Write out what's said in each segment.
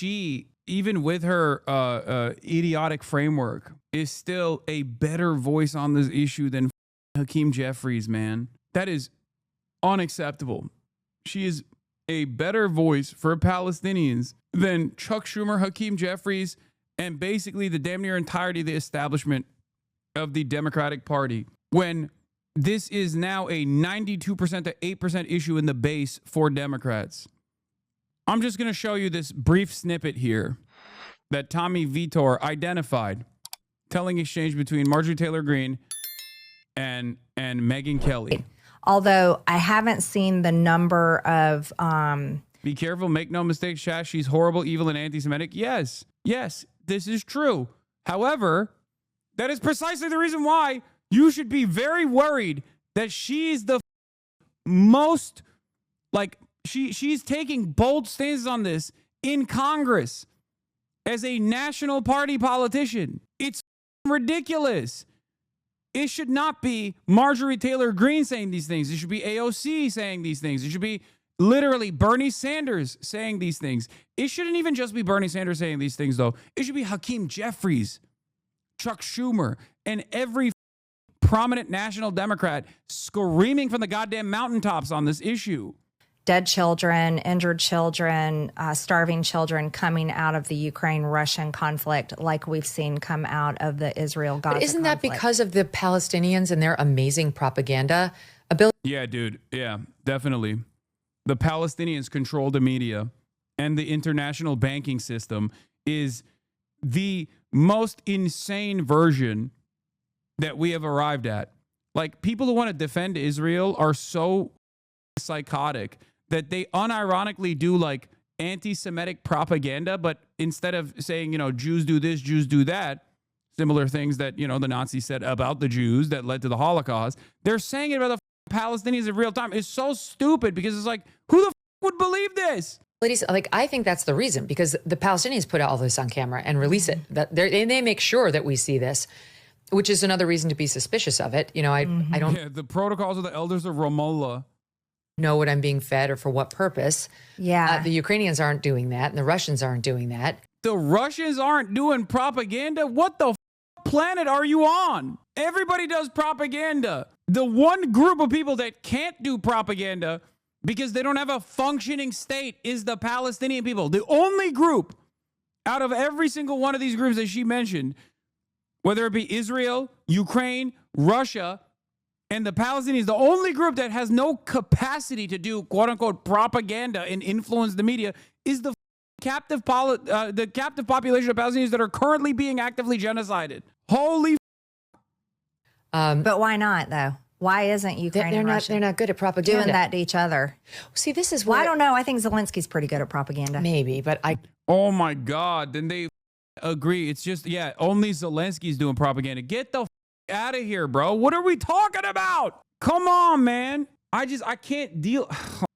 she, even with her idiotic framework, is still a better voice on this issue than Hakeem Jeffries, man. That is unacceptable. She is a better voice for Palestinians than Chuck Schumer, Hakeem Jeffries, and basically the damn near entirety of the establishment of the Democratic Party. When this is now a 92% to 8% issue in the base for Democrats. I'm just going to show you this brief snippet here that Tommy Vitor identified. Telling exchange between Marjorie Taylor Greene and Megyn Kelly. Although I haven't seen the number of... Be careful, make no mistake, Shash, she's horrible, evil, and anti-Semitic. Yes, this is true. However, that is precisely the reason why you should be very worried that she's the most, like, she's taking bold stances on this in Congress as a national party politician. It's ridiculous. It should not be Marjorie Taylor Greene saying these things. It should be AOC saying these things. It should be literally Bernie Sanders saying these things. It shouldn't even just be Bernie Sanders saying these things, though. It should be Hakeem Jeffries, Chuck Schumer, and every prominent national Democrat screaming from the goddamn mountaintops on this issue. Dead children, injured children, starving children coming out of the Ukraine-Russian conflict like we've seen come out of the Israel-Gaza conflict. Isn't that because of the Palestinians and their amazing propaganda ability? Yeah, dude. Yeah, definitely. The Palestinians control the media, and the international banking system is the most insane version that we have arrived at. Like, people who want to defend Israel are so psychotic that they unironically do like anti-Semitic propaganda, but instead of saying, Jews do this, Jews do that, similar things that, the Nazis said about the Jews that led to the Holocaust, they're saying it about the Palestinians in real time. It's so stupid because it's like, who the would believe this? Ladies, like, I think that's the reason, because the Palestinians put all this on camera and release it. That they make sure that we see this, which is another reason to be suspicious of it. I don't. Yeah, the protocols of the elders of Ramallah. Know what I'm being fed or for what purpose. Yeah. The Ukrainians aren't doing that, and the Russians aren't doing that. The Russians aren't doing propaganda? What the planet are you on? Everybody does propaganda. The one group of people that can't do propaganda because they don't have a functioning state is the Palestinian people. The only group out of every single one of these groups that she mentioned, whether it be Israel, Ukraine, Russia, and the Palestinians, the only group that has no capacity to do quote-unquote propaganda and influence the media is the captive population of Palestinians that are currently being actively genocided. Holy but why not, though? Why isn't Ukraine and Russia they're not good at propaganda. doing that to each other? See, this is why... Well, I don't know. I think Zelensky's pretty good at propaganda. Maybe, but Oh, my God. Then they agree. It's just, only Zelensky's doing propaganda. Get the out of here, bro. What are we talking about? Come on, man. I can't deal.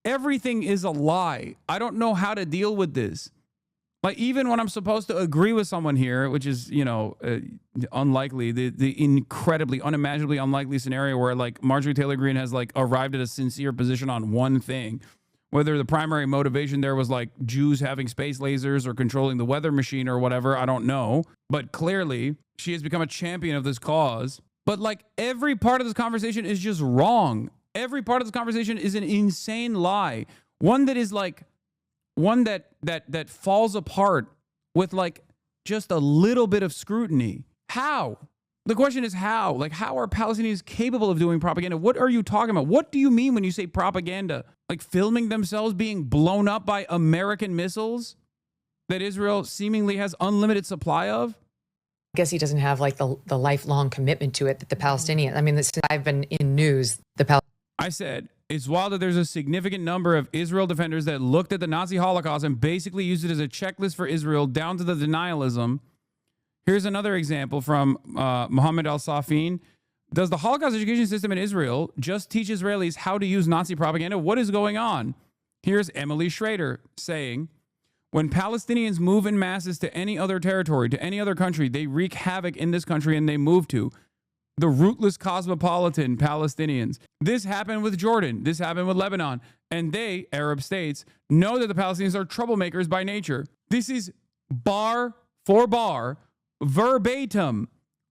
Everything is a lie. I don't know how to deal with this. Like, even when I'm supposed to agree with someone here, which is, unlikely, the incredibly, unimaginably unlikely scenario where, like, Marjorie Taylor Greene has, like, arrived at a sincere position on one thing. Whether the primary motivation there was, like, Jews having space lasers or controlling the weather machine or whatever, I don't know. But clearly, she has become a champion of this cause. But, like, every part of this conversation is just wrong. Every part of this conversation is an insane lie. One that is, like, one that falls apart with, like, just a little bit of scrutiny. How? The question is how? Like, how are Palestinians capable of doing propaganda? What are you talking about? What do you mean when you say propaganda? Like, filming themselves being blown up by American missiles that Israel seemingly has unlimited supply of? I guess he doesn't have, like, the lifelong commitment to it that the Palestinians... I mean, since I've been in news, I said, it's wild that there's a significant number of Israel defenders that looked at the Nazi Holocaust and basically used it as a checklist for Israel down to the denialism. Here's another example from Mohammed Al-Safin. Does the Holocaust education system in Israel just teach Israelis how to use Nazi propaganda? What is going on? Here's Emily Schrader saying, when Palestinians move in masses to any other territory, to any other country, they wreak havoc in this country and they move to the rootless cosmopolitan Palestinians. This happened with Jordan. This happened with Lebanon. And they, Arab states, know that the Palestinians are troublemakers by nature. This is bar for bar, verbatim,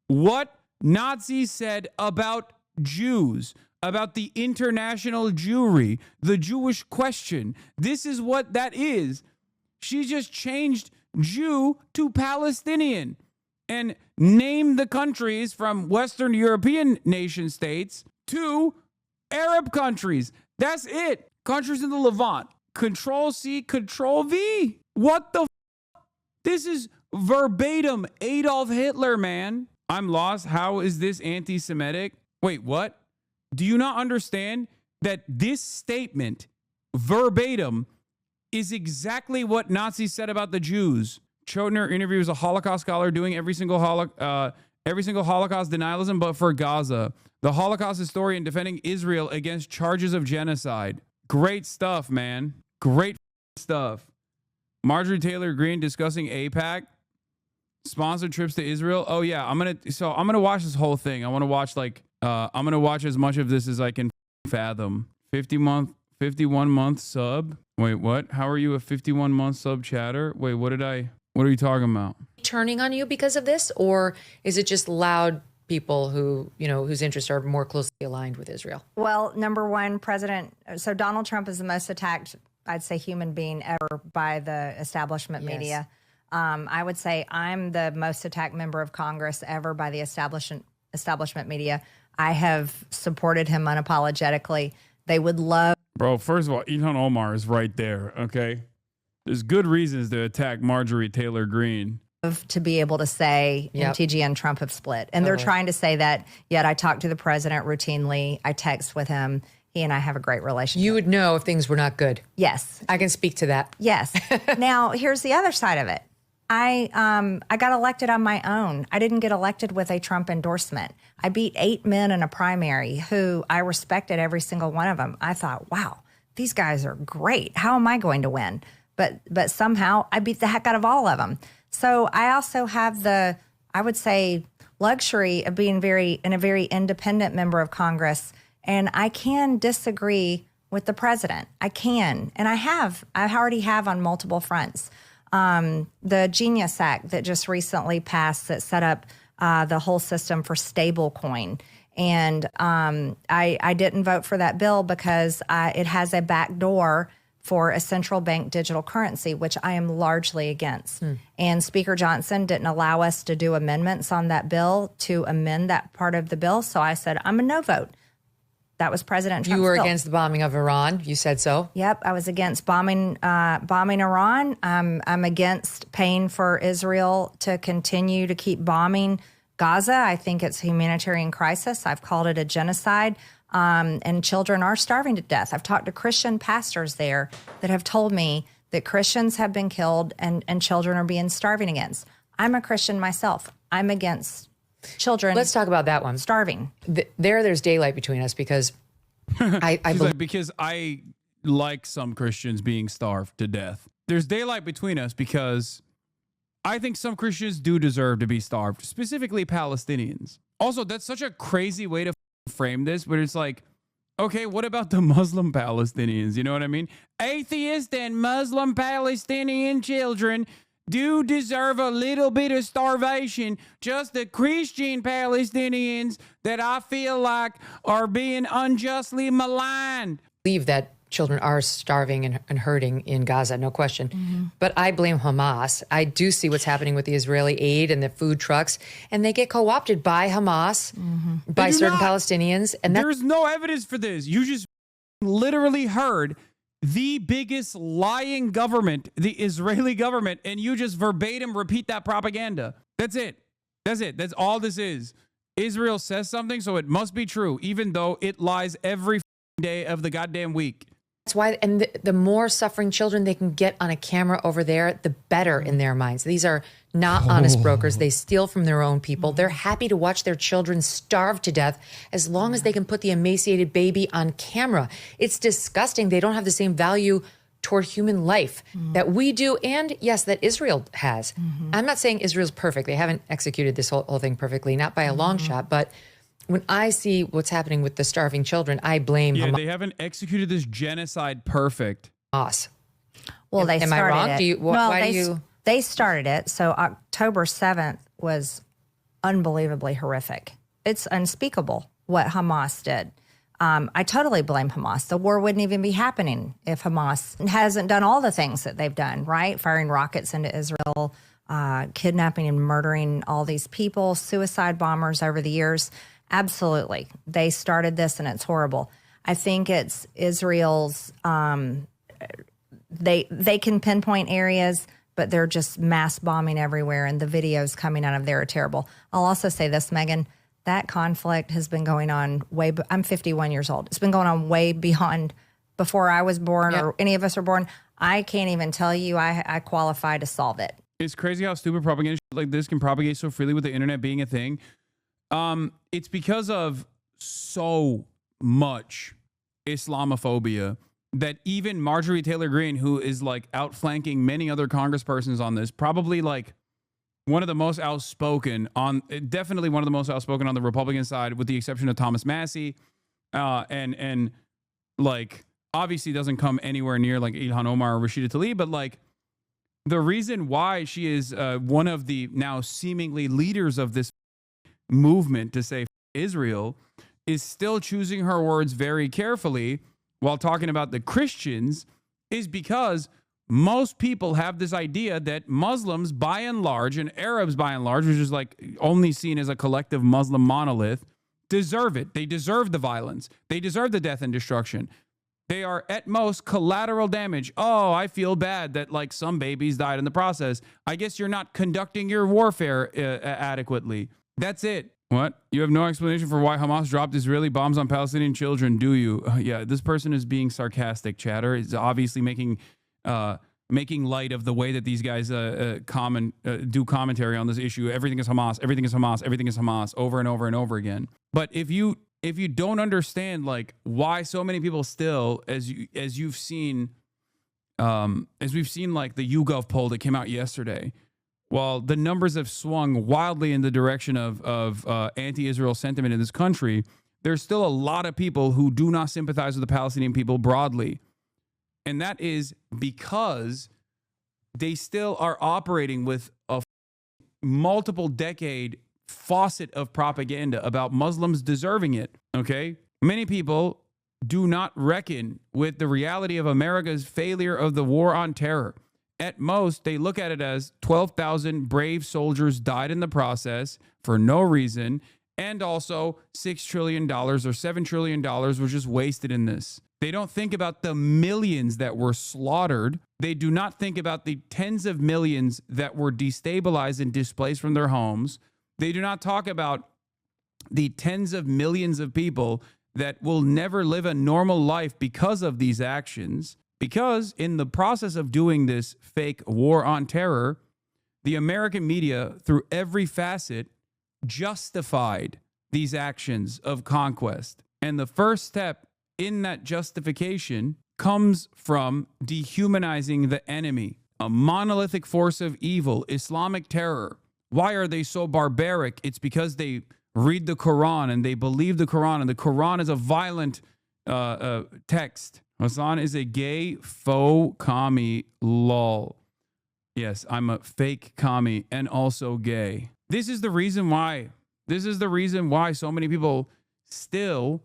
what Nazis said about Jews, about the international Jewry, the Jewish question. This is what that is. She just changed Jew to Palestinian and named the countries from Western European nation states to Arab countries. That's it. Countries in the Levant. Control C, Control V. What the f? This is verbatim Adolf Hitler, man. I'm lost. How is this anti-Semitic? Wait, what? Do you not understand that this statement, verbatim, is exactly what Nazis said about the Jews? Chodner interviews a Holocaust scholar doing every single Holocaust denialism, but for Gaza. The Holocaust historian defending Israel against charges of genocide. Great stuff, man. Great stuff. Marjorie Taylor Greene discussing AIPAC. Sponsored trips to Israel. Oh yeah, I'm gonna watch this whole thing. I want to watch I'm gonna watch as much of this as I can fathom. 51 month sub. Wait, what? How are you a 51 month sub chatter? Wait, what are you talking about? Turning on you because of this, or is it just loud people who, whose interests are more closely aligned with Israel? Well, number one, so Donald Trump is the most attacked, I'd say, human being ever by the establishment media. I would say I'm the most attacked member of Congress ever by the establishment media. I have supported him unapologetically. They would love. Bro, first of all, Ilhan Omar is right there, okay? There's good reasons to attack Marjorie Taylor Greene. To be able to say MTG and Trump have split. And they're trying to say that, yet I talk to the president routinely. I text with him. He and I have a great relationship. You would know if things were not good. Yes. I can speak to that. Yes. Now, here's the other side of it. I got elected on my own. I didn't get elected with a Trump endorsement. I beat 8 men in a primary who I respected every single one of them. I thought, wow, these guys are great. How am I going to win? But somehow I beat the heck out of all of them. So I also have the, I would say, luxury of being a very independent member of Congress. And I can disagree with the president. I can. And I already have on multiple fronts. The Genius Act that just recently passed that set up the whole system for stablecoin. And I didn't vote for that bill because it has a backdoor for a central bank digital currency, which I am largely against. And Speaker Johnson didn't allow us to do amendments on that bill to amend that part of the bill. So I said, I'm a no vote. That was President Trump's You were bill. against the bombing of Iran. You said so. Yep, I was against bombing Iran. I'm against paying for Israel to continue to keep bombing Gaza. I think it's a humanitarian crisis. I've called it a genocide. And children are starving to death. I've talked to Christian pastors there that have told me that Christians have been killed and children are being starving against. I'm a Christian myself. I'm against children. Let's talk about that one. Starving. There's daylight between us because because I like some Christians being starved to death. There's daylight between us because I think some Christians do deserve to be starved, specifically Palestinians. Also, that's such a crazy way to frame this, but it's like, okay, what about the Muslim Palestinians? You know what I mean? Atheist and Muslim Palestinian children do deserve a little bit of starvation. Just the Christian Palestinians that I feel like are being unjustly maligned. Believe that children are starving and hurting in Gaza, no question. But I blame Hamas. I do see what's happening with the Israeli aid and the food trucks, and they get co-opted by Hamas, by certain Palestinians. And there's no evidence for this. You just literally heard the biggest lying government, the Israeli government, and you just verbatim repeat that propaganda. That's it. That's it. That's all this is. Israel says something, so it must be true, even though it lies every day of the goddamn week. That's why, and the more suffering children they can get on a camera over there, the better in their minds. These are not honest brokers. They steal from their own people. They're happy to watch their children starve to death as long as they can put the emaciated baby on camera. It's disgusting. They don't have the same value toward human life that we do, and yes, that Israel has. I'm not saying Israel's perfect. They haven't executed this whole thing perfectly, not by a long shot, but when I see what's happening with the starving children, I blame Yeah, Hamas. they haven't executed this genocide perfect. Well, they Am started I wrong? it. They started it. So October 7th was unbelievably horrific. It's unspeakable what Hamas did. I totally blame Hamas. The war wouldn't even be happening if Hamas hasn't done all the things that they've done, right? Firing rockets into Israel, kidnapping and murdering all these people, suicide bombers over the years. Absolutely. They started this and it's horrible. I think it's Israel's, they can pinpoint areas, but they're just mass bombing everywhere, and the videos coming out of there are terrible. I'll also say this, Megan, that conflict has been going on I'm 51 years old. It's been going on way beyond before I was born or any of us were born. I can't even tell you I qualify to solve it. It's crazy how stupid propaganda like this can propagate so freely with the internet being a thing. It's because of so much Islamophobia that even Marjorie Taylor Greene, who is like outflanking many other congresspersons on this, probably like one of the most outspoken definitely one of the most outspoken on the Republican side, with the exception of Thomas Massey, and like obviously doesn't come anywhere near like Ilhan Omar or Rashida Tlaib, but like the reason why she is one of the now seemingly leaders of this movement to say Israel is still choosing her words very carefully while talking about the Christians is because most people have this idea that Muslims by and large and Arabs by and large, which is like only seen as a collective Muslim monolith, deserve it. They deserve the violence. They deserve the death and destruction. They are at most collateral damage. Oh, I feel bad that like some babies died in the process. I guess you're not conducting your warfare adequately. That's it. What? You have no explanation for why Hamas dropped Israeli bombs on Palestinian children, do you? Yeah, this person is being sarcastic, chatter. It's obviously making light of the way that these guys do commentary on this issue. Everything is Hamas. Everything is Hamas. Everything is Hamas over and over and over again. But if you don't understand like why so many people still, as we've seen like the YouGov poll that came out yesterday, while the numbers have swung wildly in the direction of anti-Israel sentiment in this country, there's still a lot of people who do not sympathize with the Palestinian people broadly. And that is because they still are operating with a multiple decade faucet of propaganda about Muslims deserving it. Okay? Many people do not reckon with the reality of America's failure of the war on terror. At most, they look at it as 12,000 brave soldiers died in the process for no reason, and also $6 trillion or $7 trillion was just wasted in this. They don't think about the millions that were slaughtered. They do not think about the tens of millions that were destabilized and displaced from their homes. They do not talk about the tens of millions of people that will never live a normal life because of these actions. Because in the process of doing this fake war on terror, the American media, through every facet, justified these actions of conquest. And the first step in that justification comes from dehumanizing the enemy, a monolithic force of evil, Islamic terror. Why are they so barbaric? It's because they read the Quran and they believe the Quran, and the Quran is a violent text. Hasan is a gay faux commie, lol. Yes, I'm a fake commie and also gay. This is the reason why so many people still,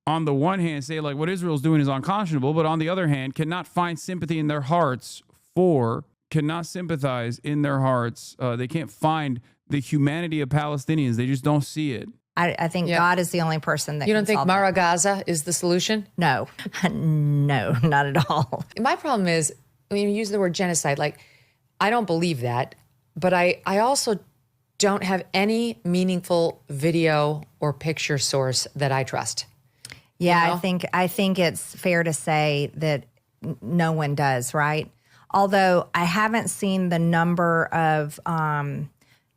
on the one hand, say like what Israel's doing is unconscionable, but on the other hand, cannot find sympathy in their hearts cannot sympathize in their hearts. They can't find the humanity of Palestinians. They just don't see it. I think God is the only person that You don't can think solve Mara Gaza is the solution? No, no, not at all. My problem is, when you use the word genocide, like, I don't believe that, but I also don't have any meaningful video or picture source that I trust. Yeah, You know? I think it's fair to say that no one does, right? Although I haven't seen the number of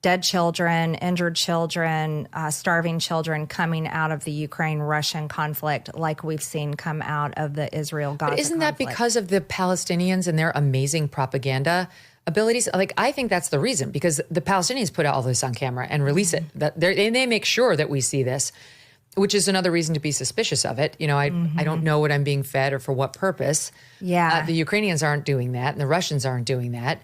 dead children, injured children, starving children coming out of the Ukraine-Russian conflict like we've seen come out of the Israel-Gaza conflict. Isn't that because of the Palestinians and their amazing propaganda? abilities. Like, I think that's the reason, because the Palestinians put all this on camera and release it. That they make sure that we see this, which is another reason to be suspicious of it. You know, I don't know what I'm being fed or for what purpose. Yeah. The Ukrainians aren't doing that, and the Russians aren't doing that.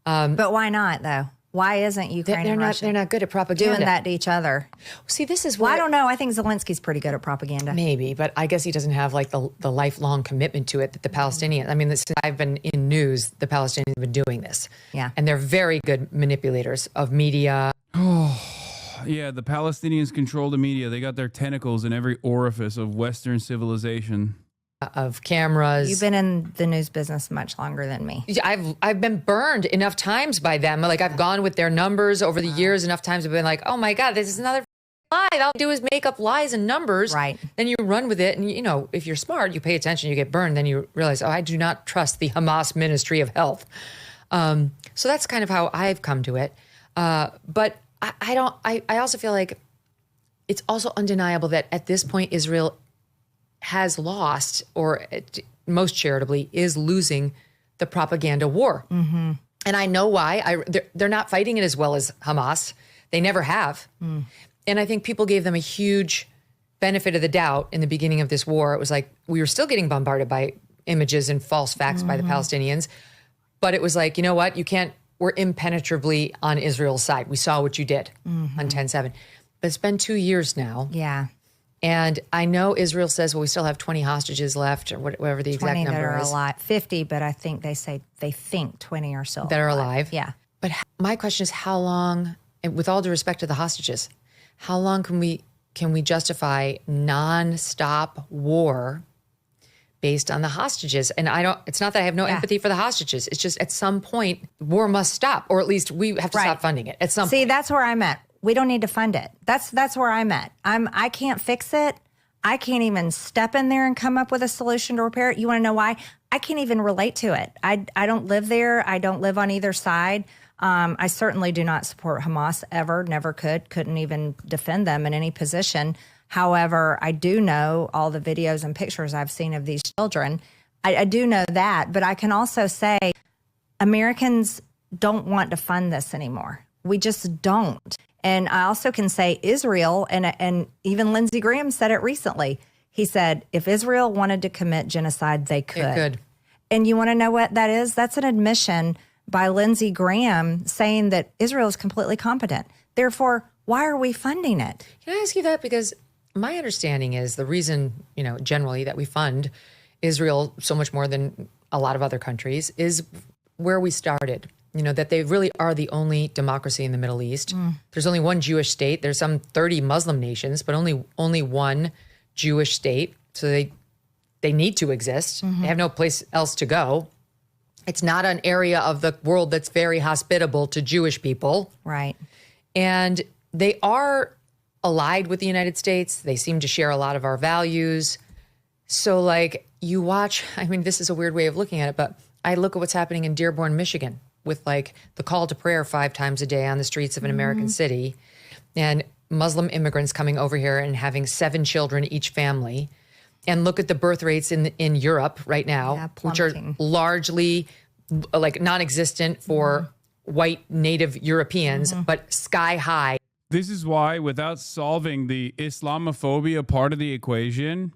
But why not, though? Why isn't Ukraine and Russia They're not good at propaganda. doing that to each other? See, this is Well, why I don't know. I think Zelensky's pretty good at propaganda. maybe, but I guess he doesn't have like the lifelong commitment to it that the Palestinians. I mean, since I've been in news, the Palestinians have been doing this. Yeah. And they're very good manipulators of media. Yeah, the Palestinians control the media. They got their tentacles in every orifice of Western civilization. Of cameras. You've been in the news business much longer than me. I've been burned enough times by them. Like, I've gone with their numbers over the years enough times. I've been like, oh my God, this is another lie. All they do is make up lies and numbers. Right. Then you run with it. And, you know, if you're smart, you pay attention, you get burned. Then you realize, oh, I do not trust the Hamas Ministry of Health. So that's kind of how I've come to it. But I also feel like it's also undeniable that at this point, Israel has lost, or most charitably is losing, the propaganda war. Mm-hmm. And I know why. They're not fighting it as well as Hamas. They never have. And I think people gave them a huge benefit of the doubt in the beginning of this war. It was like, we were still getting bombarded by images and false facts by the Palestinians. But it was like, you know what? We're impenetrably on Israel's side. We saw what you did on 10/7. But it's been 2 years now. Yeah. And I know Israel says, well, we still have 20 hostages left, or whatever the exact 20 number that are is. alive. 50, but I think they think 20 or so That are alive. Yeah. But my question is, how long, and with all due respect to the hostages, how long can we justify nonstop war based on the hostages? And it's not that I have no empathy for the hostages. It's just at some point, war must stop, or at least we have to stop funding it at some point. See, that's where I'm at. We don't need to fund it. That's where I'm at. I can't fix it. I can't even step in there and come up with a solution to repair it. You want to know why? I can't even relate to it. I don't live there. I don't live on either side. I certainly do not support Hamas ever, never couldn't even defend them in any position. However, I do know all the videos and pictures I've seen of these children. I do know that, but I can also say Americans don't want to fund this anymore. We just don't. And I also can say Israel, and even Lindsey Graham said it recently. He said, if Israel wanted to commit genocide, they could. It could. And you want to know what that is? That's an admission by Lindsey Graham saying that Israel is completely competent. Therefore, why are we funding it? Can I ask you that? Because my understanding is the reason, generally that we fund Israel so much more than a lot of other countries is where we started. That they really are the only democracy in the Middle East. There's only one Jewish state. There's some 30 Muslim nations, but only one Jewish state. So they need to exist. They have no place else to go. It's not an area of the world that's very hospitable to Jewish people. Right. And they are allied with the United States. They seem to share a lot of our values. So you watch, this is a weird way of looking at it, but I look at what's happening in Dearborn, Michigan, with the call to prayer 5 times a day on the streets of an American city, and Muslim immigrants coming over here and having 7 children each family. And look at the birth rates in Europe right now, which are largely non-existent for white native Europeans, but sky high. This is why, without solving the Islamophobia part of the equation,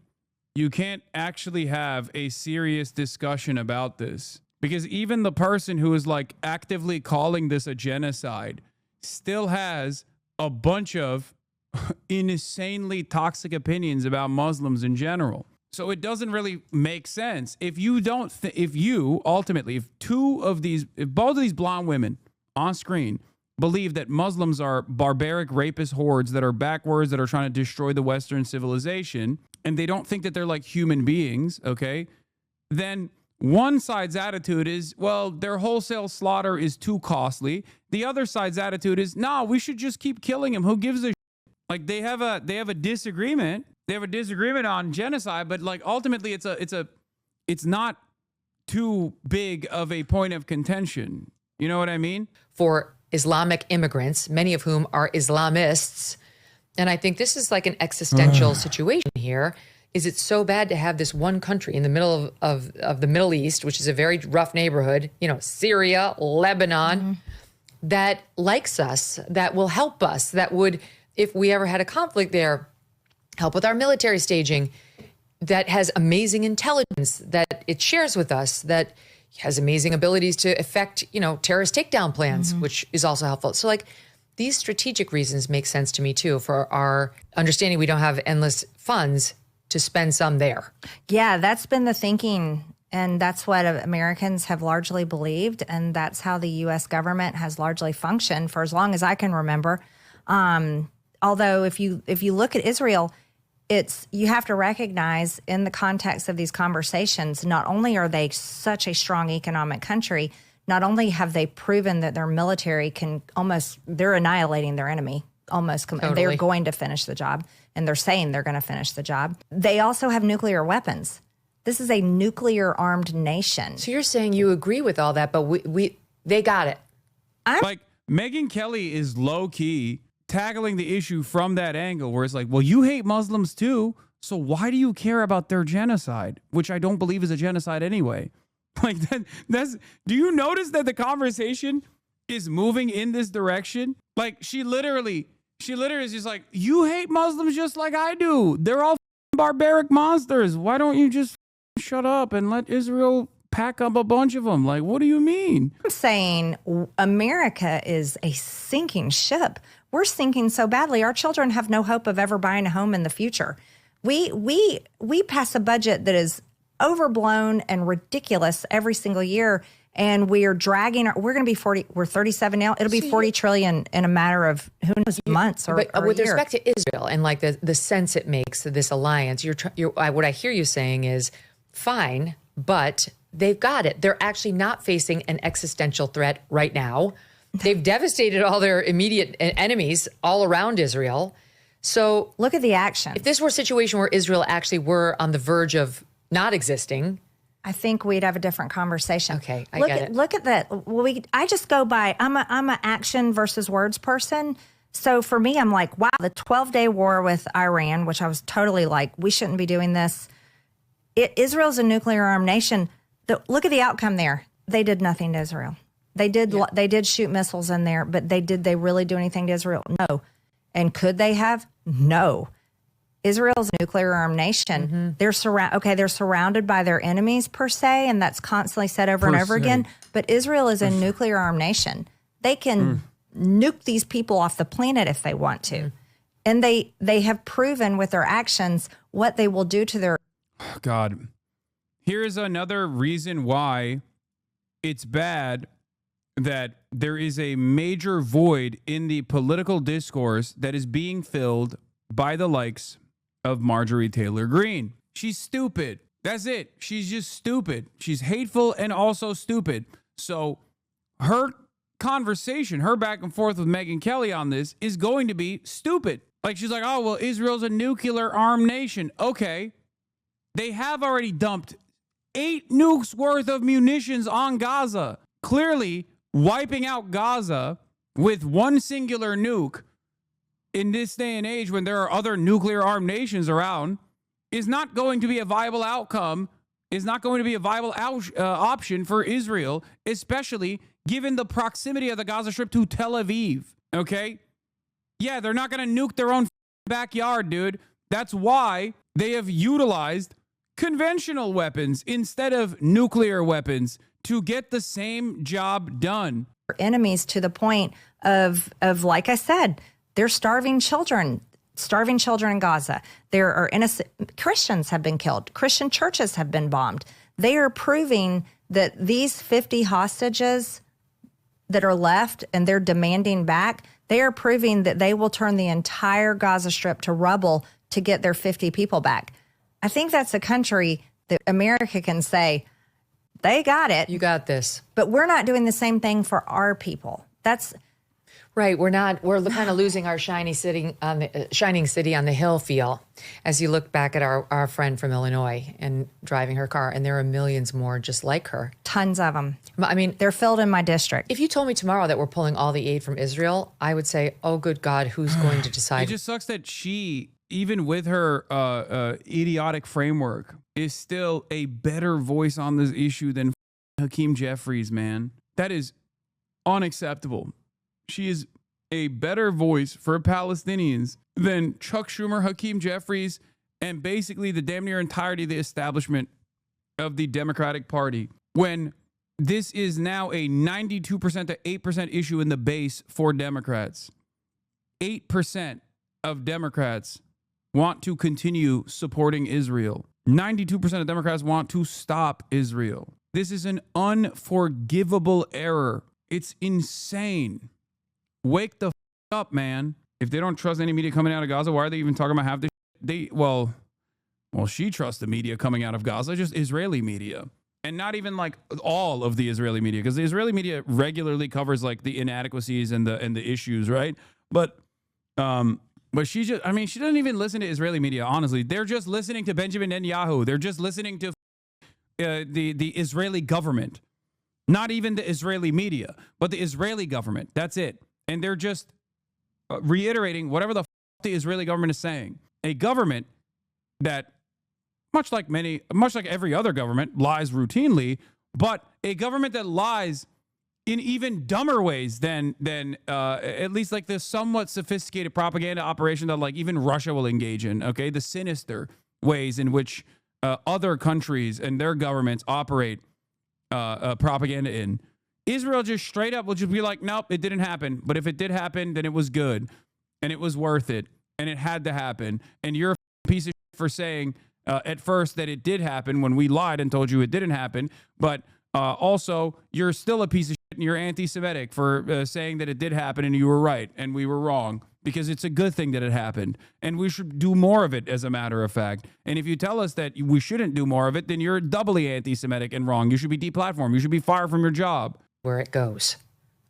you can't actually have a serious discussion about this. Because even the person who is actively calling this a genocide still has a bunch of insanely toxic opinions about Muslims in general. So it doesn't really make sense. If both of these blonde women on screen believe that Muslims are barbaric rapist hordes that are backwards, that are trying to destroy the Western civilization, and they don't think that they're human beings, okay, then one side's attitude is, well, their wholesale slaughter is too costly. The other side's attitude is, no, we should just keep killing them. Who gives a shit? They have a disagreement. They have a disagreement on genocide, but ultimately it's not too big of a point of contention. You know what I mean? For Islamic immigrants, many of whom are Islamists. And I think this is an existential situation here. is it so bad to have this one country in the middle of the Middle East, which is a very rough neighborhood, Syria, Lebanon, that likes us, that will help us, that would, if we ever had a conflict there, help with our military staging, that has amazing intelligence that it shares with us, that has amazing abilities to effect, terrorist takedown plans, which is also helpful. So these strategic reasons make sense to me too, for our understanding we don't have endless funds to spend some there. Yeah, that's been the thinking. And that's what Americans have largely believed. And that's how the U.S. government has largely functioned for as long as I can remember. Although if you look at Israel, you have to recognize in the context of these conversations, not only are they such a strong economic country, not only have they proven that their military they're annihilating their enemy almost, and they're going to finish the job, and they're saying they're going to finish the job. They also have nuclear weapons. This is a nuclear armed nation. So you're saying you agree with all that, but they got it. Megyn Kelly is low key tackling the issue from that angle where it's like, well, you hate Muslims too, so why do you care about their genocide, which I don't believe is a genocide anyway? Do you notice that the conversation is moving in this direction? She literally is just like, you hate Muslims just like I do. They're all barbaric monsters. Why don't you just shut up and let Israel pack up a bunch of them? What do you mean? I'm saying America is a sinking ship. We're sinking so badly. Our children have no hope of ever buying a home in the future. We pass a budget that is overblown and ridiculous every single year, and we're going to be 40. We're 37 now. It'll be 40 trillion in a matter of who knows months or but or with a year. respect to Israel and the sense it makes of this alliance, what I hear you saying is fine, but they've got it. They're actually not facing an existential threat right now. They've devastated all their immediate enemies all around Israel. So look at the action. If this were a situation where Israel actually were on the verge of not existing, I think we'd have a different conversation. Okay, I get it. Look at that. I just go by. I'm a action versus words person. So for me, I'm like, wow, the 12-day war with Iran, which I was totally like, we shouldn't be doing this. Israel's a nuclear armed nation. Look at the outcome there. They did nothing to Israel. They did shoot missiles in there, but did they really do anything to Israel? No. And could they have? No. Israel's a nuclear armed nation. They're surrounded by their enemies per se, and that's constantly said over and over again. But Israel is a nuclear armed nation. They can nuke these people off the planet if they want to. And they have proven with their actions what they will do to their God. Here is another reason why it's bad that there is a major void in the political discourse that is being filled by the likes of Marjorie Taylor Greene. She's stupid. That's it. She's just stupid. She's hateful and also stupid. So her conversation, her back and forth with Megyn Kelly on this is going to be stupid. She's like, oh, well, Israel's a nuclear armed nation. Okay. They have already dumped 8 nukes worth of munitions on Gaza. Clearly, wiping out Gaza with one singular nuke in this day and age when there are other nuclear armed nations around is not going to be a viable outcome, is not going to be a viable option for Israel, especially given the proximity of the Gaza Strip to Tel Aviv. Okay? Yeah, they're not going to nuke their own backyard, dude. That's why they have utilized conventional weapons instead of nuclear weapons to get the same job done. Enemies to the point of like I said, they're starving children in Gaza. There are innocent Christians have been killed. Christian churches have been bombed. They are proving that these 50 hostages that are left and they're demanding back, they are proving that they will turn the entire Gaza Strip to rubble to get their 50 people back. I think that's a country that America can say, they got it. You got this. But we're not doing the same thing for our people. That's right. We're kind of losing our shining city on the hill feel as you look back at our friend from Illinois and driving her car. And there are millions more just like her. Tons of them. I mean, they're filled in my district. If you told me tomorrow that we're pulling all the aid from Israel, I would say, oh, good God, who's going to decide? It just sucks that she even with her idiotic framework, is still a better voice on this issue than Hakeem Jeffries, man. That is unacceptable. She is a better voice for Palestinians than Chuck Schumer, Hakeem Jeffries, and basically the damn near entirety of the establishment of the Democratic Party. When this is now a 92% to 8% issue in the base for Democrats. 8% of Democrats want to continue supporting Israel. 92% of Democrats want to stop Israel. This is an unforgivable error. It's insane. Wake the up, man. If they don't trust any media coming out of Gaza, why are they even talking about half this? Well, she trusts the media coming out of Gaza, just Israeli media. And not even like all of the Israeli media, because the Israeli media regularly covers like the inadequacies and the issues, right? But she just, I mean, she doesn't even listen to Israeli media, honestly. They're just listening to Benjamin Netanyahu. They're just listening to the Israeli government. Not even the Israeli media, but the Israeli government. That's it. And they're just reiterating whatever the the Israeli government is saying. A government that, much like every other government, lies routinely, but a government that lies in even dumber ways than at least like this somewhat sophisticated propaganda operation that like even Russia will engage in. Okay, the sinister ways in which other countries and their governments operate propaganda in. Israel just straight up will just be like, nope, it didn't happen. But if it did happen, then it was good and it was worth it and it had to happen. And you're a piece of shit for saying at first that it did happen when we lied and told you it didn't happen. But also, you're still a piece of shit and you're anti-Semitic for saying that it did happen and you were right and we were wrong, because it's a good thing that it happened. And we should do more of it, as a matter of fact. And if you tell us that we shouldn't do more of it, then you're doubly anti-Semitic and wrong. You should be deplatformed. You should be fired from your job. Where it goes.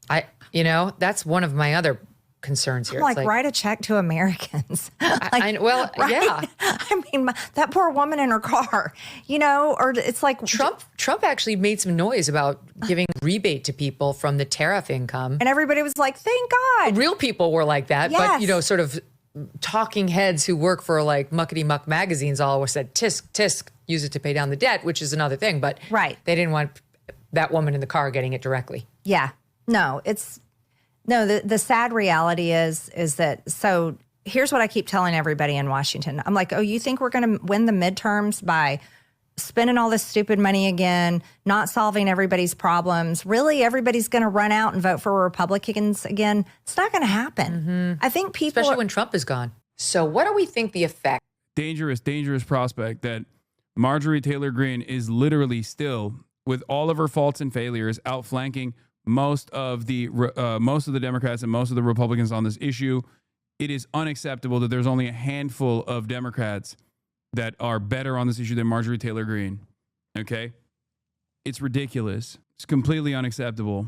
That's one of my other concerns here. Like, write a check to Americans. Yeah. I mean, that poor woman in her car, or it's like Trump actually made some noise about giving rebate to people from the tariff income. And everybody was like, thank God. Real people were like that. Yes. But, sort of talking heads who work for like muckety muck magazines always said, tisk, use it to pay down the debt, which is another thing. But right. They didn't want that woman in the car getting it directly. Yeah. The sad reality is that, so here's what I keep telling everybody in Washington. I'm like, oh, you think we're going to win the midterms by spending all this stupid money again, not solving everybody's problems? Really, everybody's going to run out and vote for Republicans again? It's not going to happen. Mm-hmm. I think people... Especially when Trump is gone. So what do we think the effect... Dangerous prospect that Marjorie Taylor Greene is literally still, with all of her faults and failures, outflanking most of the Democrats and most of the Republicans on this issue. It is unacceptable that there's only a handful of Democrats that are better on this issue than Marjorie Taylor Greene. Okay? It's ridiculous. It's completely unacceptable.